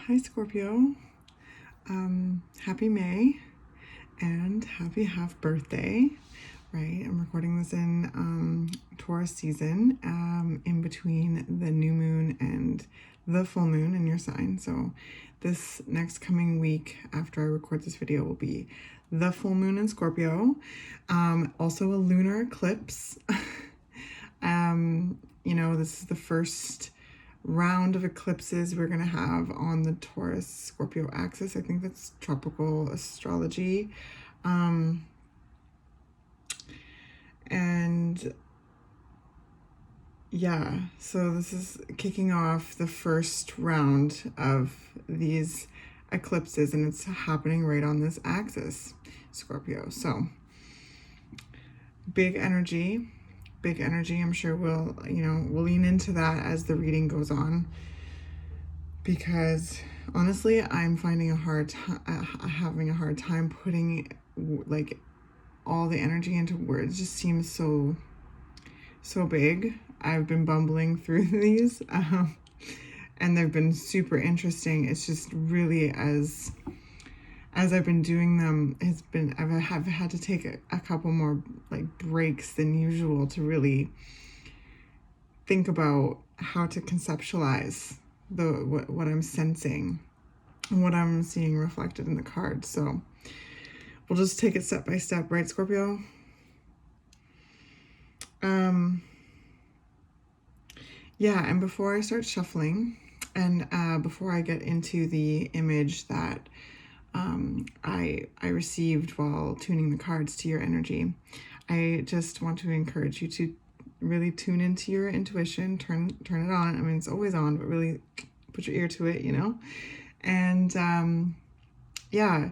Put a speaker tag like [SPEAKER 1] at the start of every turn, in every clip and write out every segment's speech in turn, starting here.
[SPEAKER 1] Hi Scorpio. Happy May and happy half birthday, right? I'm recording this in Taurus season, in between the new moon and the full moon in your sign. So this next coming week after I record this video will be the full moon in Scorpio. Also a lunar eclipse. This is the first round of eclipses we're going to have on the Taurus Scorpio axis. I think that's tropical astrology. And yeah, so this is kicking off the first round of these eclipses, and it's happening right on this axis, Scorpio. So big energy. I'm sure we'll lean into that as the reading goes on, because honestly, I'm finding having a hard time putting like all the energy into words. It just seems so big. I've been bumbling through these, and they've been super interesting. It's just really as I've been doing them, I've had to take a couple more like breaks than usual to really think about how to conceptualize what I'm sensing and what I'm seeing reflected in the cards. So we'll just take it step by step, right, Scorpio? Yeah, and before I start shuffling, and before I get into the image that I received while tuning the cards to your energy, I just want to encourage you to really tune into your intuition, turn it on. I mean, it's always on, but really put your ear to it, and yeah,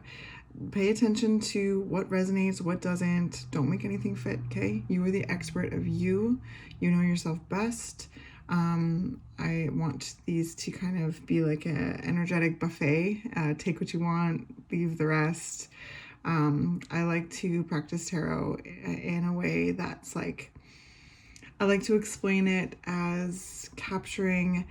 [SPEAKER 1] pay attention to what resonates, what doesn't. Don't make anything fit, okay? You are the expert of you. You know yourself best. I want these to kind of be like an energetic buffet. Take what you want, leave the rest. I like to practice tarot in a way that's like, I like to explain it as capturing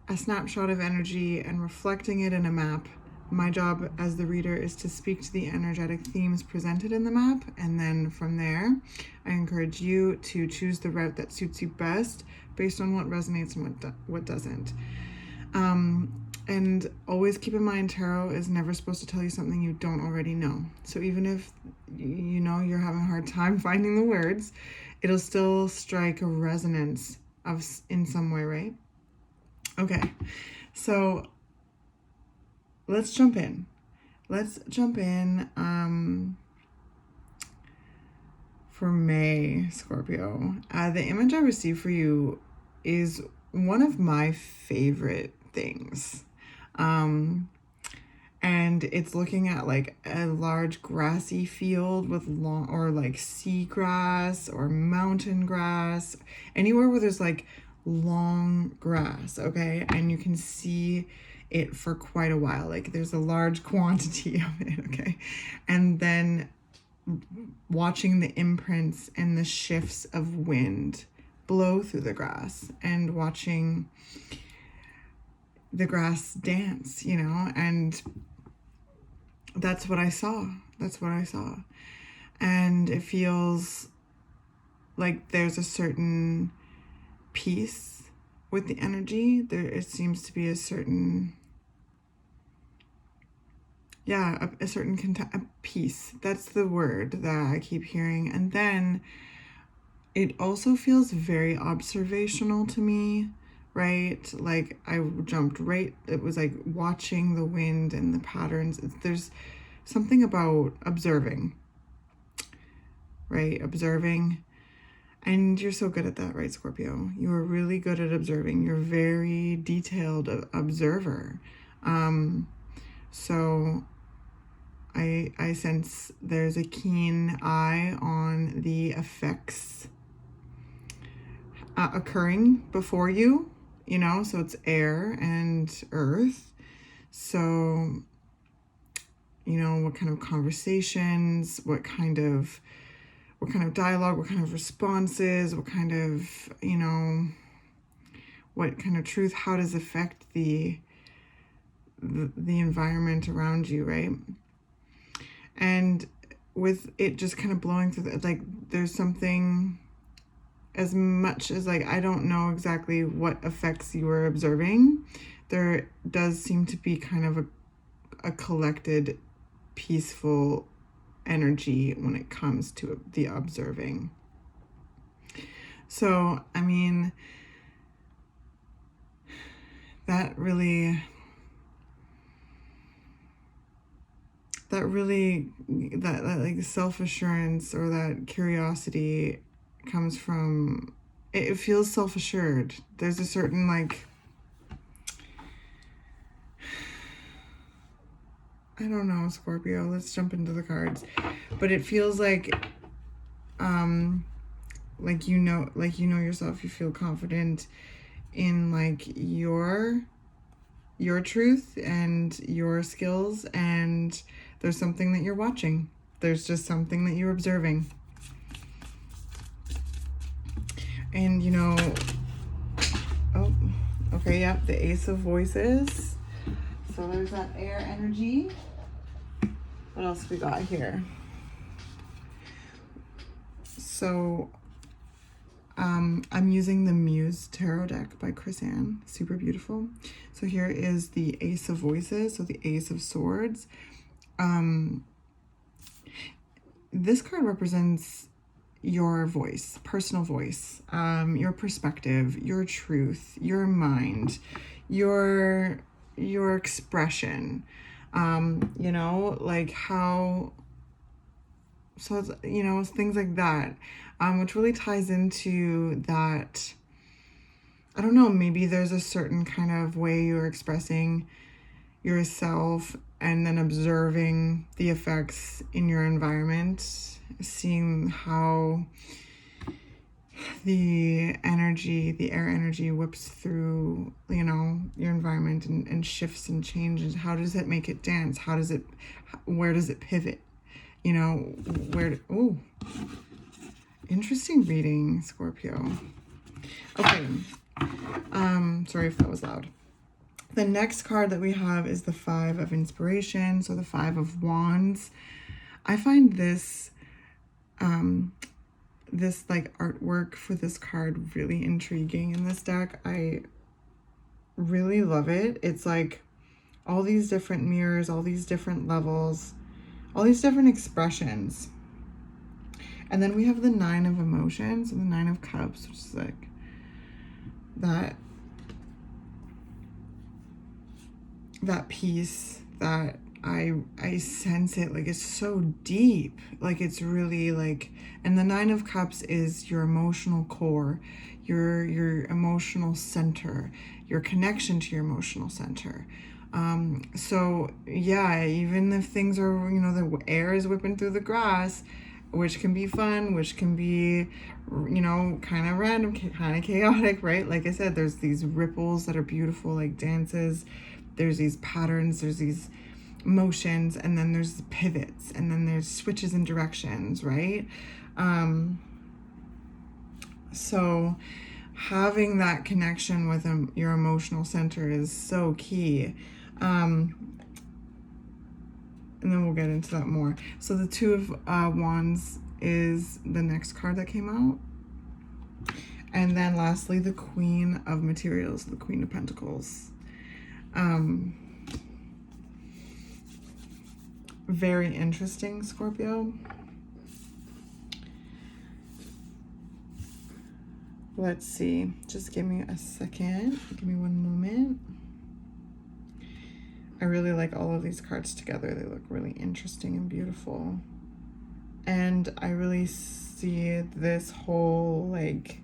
[SPEAKER 1] a snapshot of energy and reflecting it in a map. My job as the reader is to speak to the energetic themes presented in the map, and then from there, I encourage you to choose the route that suits you best based on what resonates and what doesn't. And always keep in mind, tarot is never supposed to tell you something you don't already know. So even if you're having a hard time finding the words, it'll still strike a resonance in some way, right? Okay, so let's jump in. For May, Scorpio. The image I received for you is one of my favorite things. And it's looking at like a large grassy field with like seagrass or mountain grass, anywhere where there's like long grass, okay? And you can see it for quite a while. Like there's a large quantity of it, okay? And then watching the imprints and the shifts of wind blow through the grass and watching the grass dance, and that's what I saw. And it feels like there's a certain peace with the energy. It seems to be a certain, a certain peace. That's the word that I keep hearing. And then it also feels very observational to me, right? Like I jumped right, it was like watching the wind and the patterns. There's something about observing, right? Observing. And you're so good at that, right, Scorpio? You are really good at observing. You're a very detailed observer. So I sense there's a keen eye on the effects occurring before you, so it's air and earth. So, what kind of conversations, what kind of dialogue, what kind of responses, what kind of truth, how does it affect the the environment around you, right? And with it just kind of blowing through, like there's something, as much as like I don't know exactly what effects you are observing, there does seem to be kind of a collected, peaceful energy when it comes to the observing. So, I mean, that really, that like self-assurance or that curiosity comes from, it feels self-assured. There's a certain like, I don't know, Scorpio, let's jump into the cards. But it feels like you know yourself, you feel confident in like your truth and your skills, and there's something that you're watching. There's just something that you're observing. And you know, oh, okay, yeah, the Ace of Voices. So there's that air energy. What else we got here? So I'm using the Muse Tarot deck by Chris Ann. Super beautiful. So here is the Ace of Voices, so the Ace of Swords. This card represents your voice, personal voice, your perspective, your truth, your mind, your expression. You know, like how, so it's, you know, things like that, which really ties into that, I don't know, maybe there's a certain kind of way you're expressing yourself and then observing the effects in your environment, seeing how the energy, the air energy whips through, you know, your environment and shifts and changes. How does it make it dance? How does it, where does it pivot? You know, where, oh, interesting reading, Scorpio. Okay, sorry if that was loud. The next card that we have is the Five of Inspiration, so the Five of Wands. I find this, this like artwork for this card really intriguing in this deck. I really love it. It's like all these different mirrors, all these different levels, all these different expressions. And then we have the Nine of Emotions and the Nine of Cups, which is like that piece that I sense it, like it's so deep, like it's really like, and the Nine of Cups is your emotional core, your emotional center, your connection to your emotional center. So yeah, even if things are, you know, the air is whipping through the grass, which can be fun, which can be, you know, kind of random, kind of chaotic, right? Like I said, there's these ripples that are beautiful, like dances. There's these patterns, there's these motions, and then there's pivots, and then there's switches in directions, right? So having that connection with your emotional center is so key. And then we'll get into that more. So the Two of Wands is the next card that came out. And then lastly, the Queen of Materials, the Queen of Pentacles. Very interesting, Scorpio. Let's see. Just give me a second. Give me one moment. I really like all of these cards together. They look really interesting and beautiful. And I really see this whole like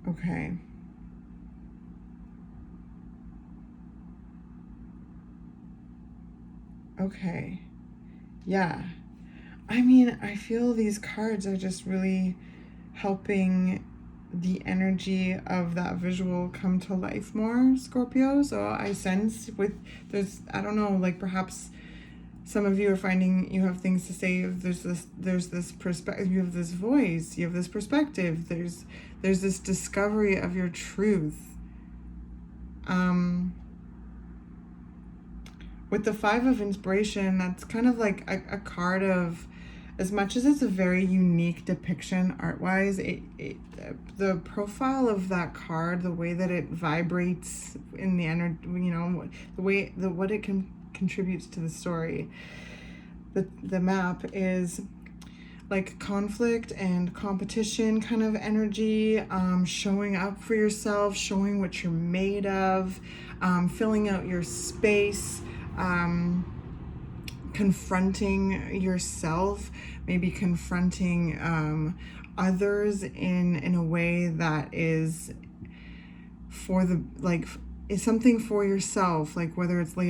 [SPEAKER 1] okay. Okay. Yeah. I mean, I feel these cards are just really helping the energy of that visual come to life more, Scorpio. So I sense with I don't know, like perhaps some of you are finding you have things to say. There's this perspective, you have this voice, you have this perspective, there's this discovery of your truth. With the Five of Inspiration, that's kind of like a card of, as much as it's a very unique depiction art-wise, the profile of that card, the way that it vibrates in the energy, what it contributes to the story, the map is like conflict and competition kind of energy, showing up for yourself, showing what you're made of, filling out your space, confronting yourself, maybe confronting others in a way that is is something for yourself, like whether it's like,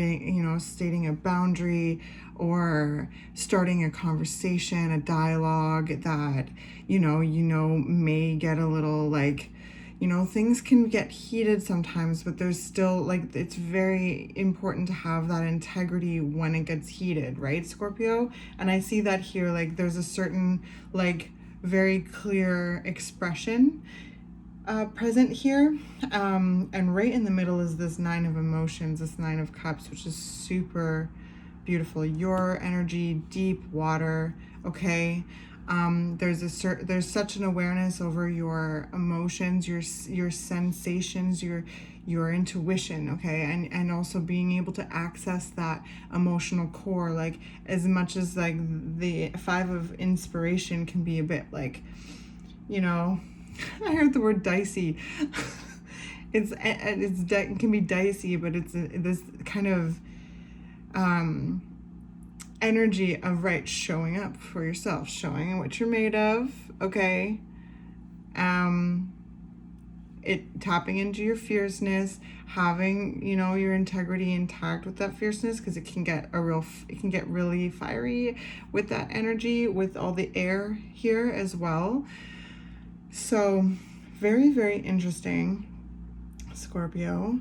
[SPEAKER 1] stating a boundary or starting a conversation, a dialogue that may get a little like, things can get heated sometimes, but there's still like, it's very important to have that integrity when it gets heated, right, Scorpio? And I see that here, like there's a certain like very clear expression present here, and right in the middle is this Nine of Emotions, this Nine of Cups, which is super beautiful. Your energy, deep water, okay? There's such an awareness over your emotions, your sensations, your intuition, okay? And also being able to access that emotional core, like as much as like the Five of Inspiration can be a bit like, I heard the word dicey. It can be dicey, but it's this kind of energy of showing up for yourself, showing what you're made of, okay? It tapping into your fierceness, having your integrity intact with that fierceness, because it can get really fiery with that energy, with all the air here as well. So very, very interesting, Scorpio.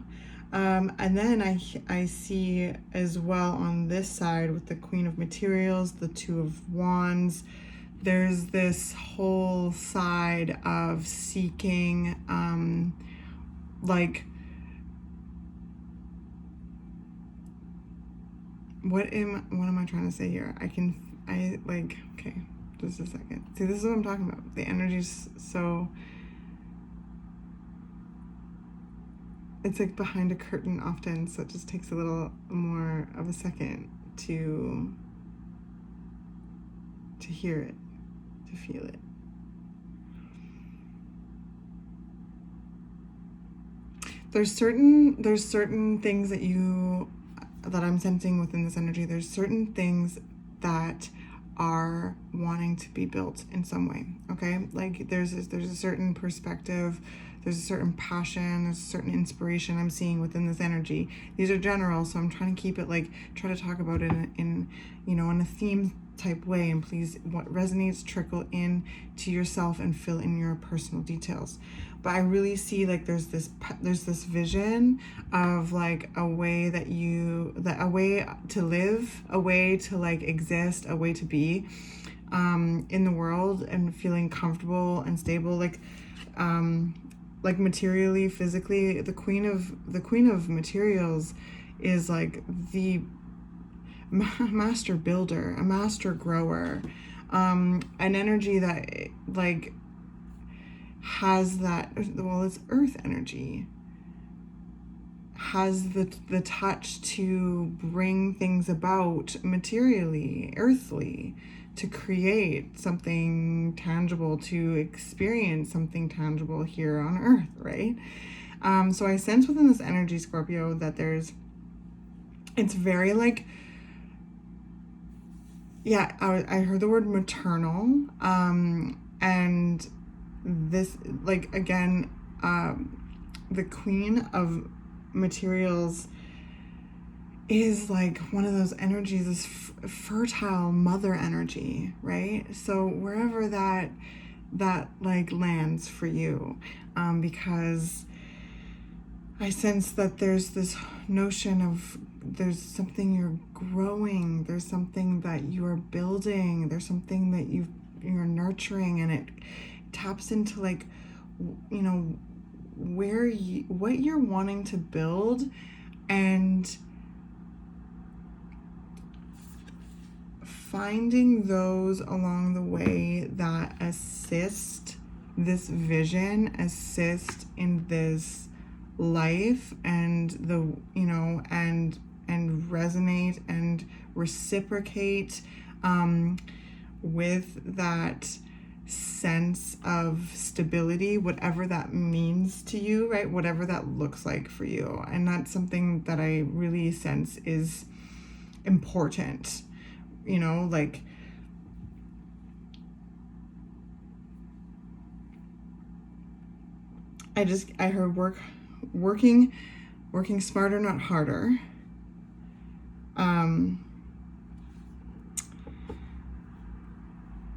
[SPEAKER 1] And then I see as well on this side with the Queen of Materials, the Two of Wands, there's this whole side of seeking, what am I trying to say here? Okay, just a second. See, this is what I'm talking about. The energy's so, it's like behind a curtain often, so it just takes a little more of a second to hear it, to feel it. There's certain things that I'm sensing within this energy. There's certain things that are wanting to be built in some way, okay? Like there's a certain perspective, there's a certain passion, there's a certain inspiration I'm seeing within this energy. These are general, so I'm trying to keep it try to talk about it in a theme type way, and please, what resonates, trickle in to yourself and fill in your personal details. But I really see there's this vision of a way a way to live, a way to exist, a way to be in the world, and feeling comfortable and stable, materially, physically. The Queen of Materials is the master builder, a master grower, an energy that has that, it's earth energy, has the touch to bring things about materially, earthly, to create something tangible, to experience something tangible here on earth, right? So I sense within this energy, Scorpio, that it's very I heard the word maternal, and this, again, the Queen of Materials is one of those energies, this fertile mother energy, right? So wherever that that like lands for you, because I sense that there's this notion of there's something you're growing, there's something that you are building, there's something that you're nurturing, and it taps into like, you know, what you're wanting to build, and finding those along the way that assist this vision, assist in this life, and the, you know, and resonate and reciprocate with that sense of stability, whatever that means to you, right? Whatever that looks like for you. And that's something that I really sense is important, you know, like I heard working smarter, not harder.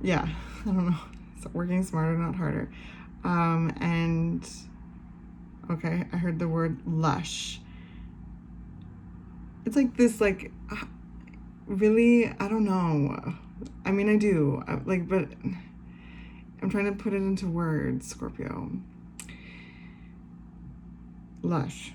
[SPEAKER 1] Yeah, I don't know. So working smarter, not harder. And okay, I heard the word lush. It's like this, like, really, I don't know. I mean, I do, like, but I'm trying to put it into words, Scorpio. Lush.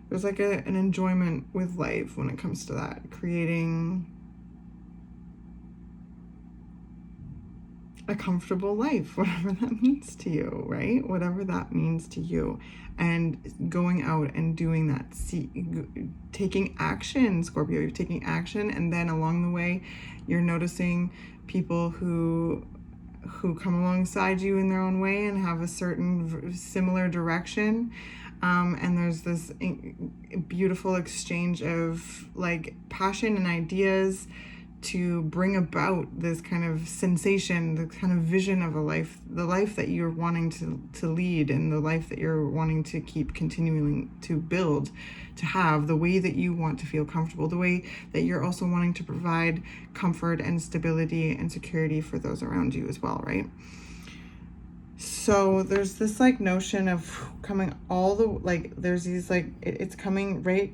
[SPEAKER 1] There's like an enjoyment with life when it comes to that, creating a comfortable life, whatever that means to you, right? Whatever that means to you, and going out and doing that, taking action, Scorpio. You're taking action, and then along the way, you're noticing people who come alongside you in their own way and have a certain similar direction. And there's this beautiful exchange of like passion and ideas to bring about this kind of sensation, the kind of vision of a life, the life that you're wanting to lead, and the life that you're wanting to keep continuing to build, to have the way that you want to feel comfortable, the way that you're also wanting to provide comfort and stability and security for those around you as well, right? So there's this like notion of coming all the, like, there's these like, it's coming right,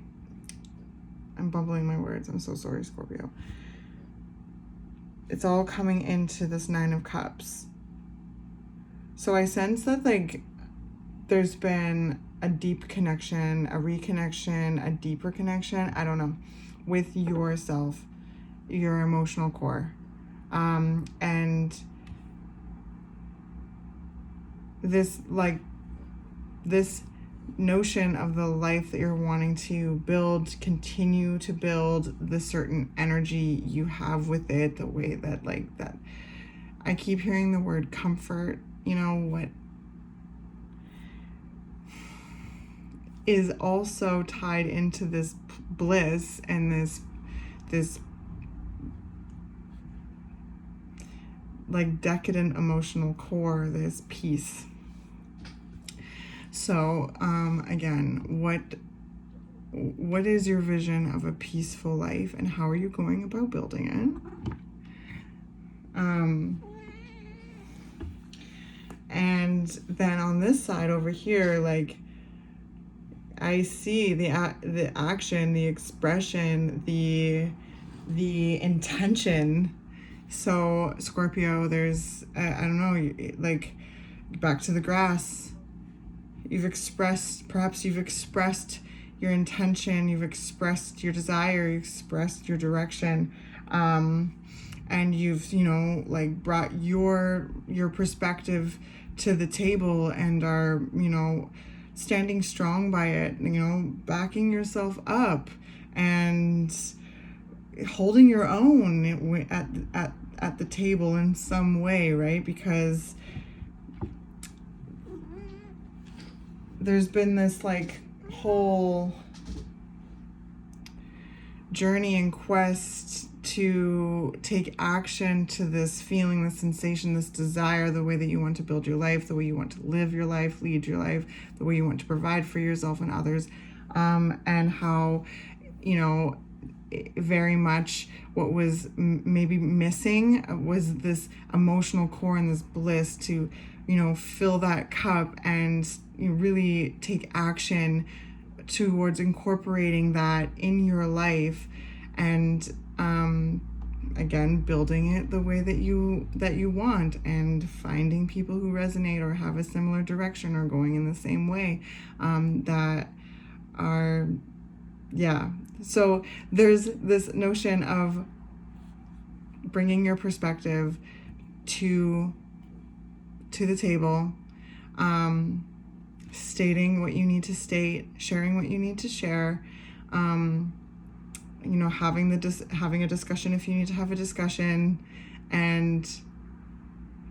[SPEAKER 1] I'm bumbling my words, I'm so sorry, Scorpio. It's all coming into this Nine of Cups. So I sense that like there's been a deep connection, a reconnection, a deeper connection, I don't know, with yourself, your emotional core. And this like this notion of the life that you're wanting to build, continue to build, the certain energy you have with it, the way that like that, I keep hearing the word comfort, you know, what is also tied into this bliss and this like decadent emotional core, this peace. So again, what is your vision of a peaceful life, and how are you going about building it? And then on this side over here, like I see the action, the expression, the intention. So Scorpio, there's I don't know, like back to the grass. Perhaps you've expressed your intention, you've expressed your desire, you've expressed your direction, and you've, you know, like brought your perspective to the table and are, you know, standing strong by it, you know, backing yourself up and holding your own at the table in some way, right? Because there's been this like whole journey and quest to take action to this feeling, this sensation, this desire, the way that you want to build your life, the way you want to live your life, lead your life, the way you want to provide for yourself and others, and how, you know, very much what was maybe missing was this emotional core and this bliss to, fill that cup and really take action towards incorporating that in your life, and again, building it the way that you want, and finding people who resonate or have a similar direction or going in the same way, that are, yeah. So there's this notion of bringing your perspective to the table, stating what you need to state, sharing what you need to share, having a discussion if you need to have a discussion, and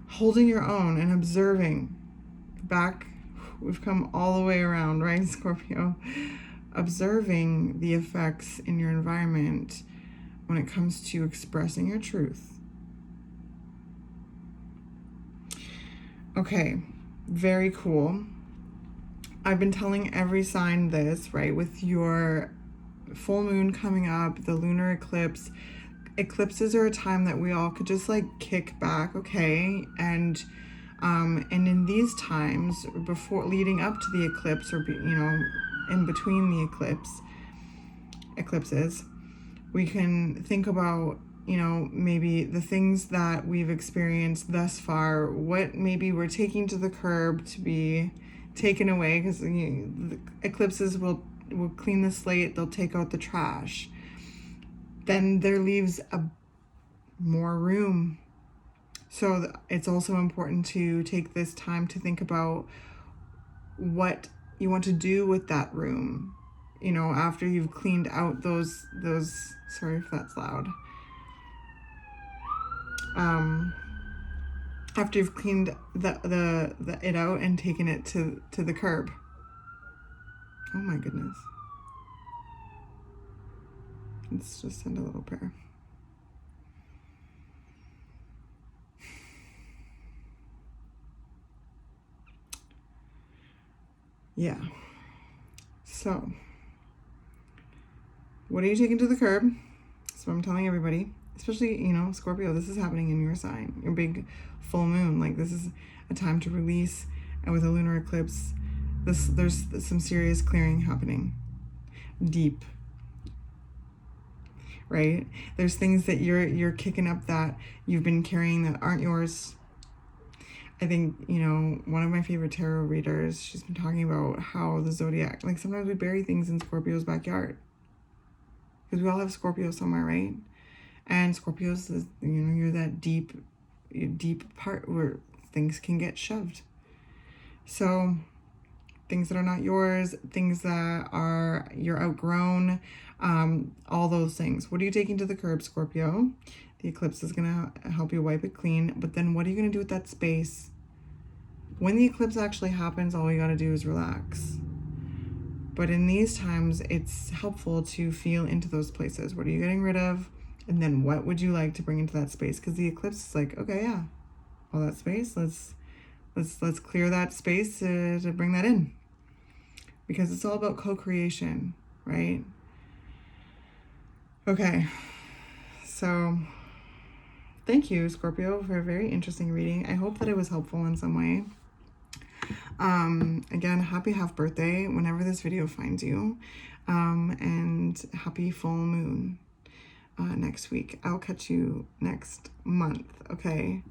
[SPEAKER 1] holding your own and observing. Back, we've come all the way around, right, Scorpio? Observing the effects in your environment when it comes to expressing your truth. Okay, very cool. I've been telling every sign this, right? With your full moon coming up, the lunar eclipse. Eclipses are a time that we all could just like kick back, okay? And in these times, before leading up to the eclipse, or in between the eclipses, we can think about, maybe the things that we've experienced thus far, what maybe we're taking to the curb to be taken away, because the eclipses will clean the slate, they'll take out the trash. Then there leaves more room. So it's also important to take this time to think about what you want to do with that room, after you've cleaned out those, sorry if that's loud. After you've cleaned it out and taken it to the curb. Oh my goodness. Let's just send a little prayer. Yeah. So, what are you taking to the curb? That's what I'm telling everybody. Especially, Scorpio, this is happening in your sign, your big full moon. Like, this is a time to release, and with a lunar eclipse, there's some serious clearing happening. Deep. Right? There's things that you're kicking up that you've been carrying that aren't yours. I think, one of my favorite tarot readers, she's been talking about how the zodiac, like sometimes we bury things in Scorpio's backyard. Because we all have Scorpio somewhere, right? And Scorpios is, you're that deep part where things can get shoved. So things that are not yours, things that are you're outgrown, all those things. What are you taking to the curb, Scorpio? The eclipse is going to help you wipe it clean. But then what are you going to do with that space? When the eclipse actually happens, all you got to do is relax. But in these times, it's helpful to feel into those places. What are you getting rid of? And then what would you like to bring into that space? Because the eclipse is like, okay, yeah, all that space, let's clear that space to bring that in. Because it's all about co-creation, right? Okay, so thank you, Scorpio, for a very interesting reading. I hope that it was helpful in some way. Again, happy half birthday whenever this video finds you, and happy full moon next week. I'll catch you next month, okay?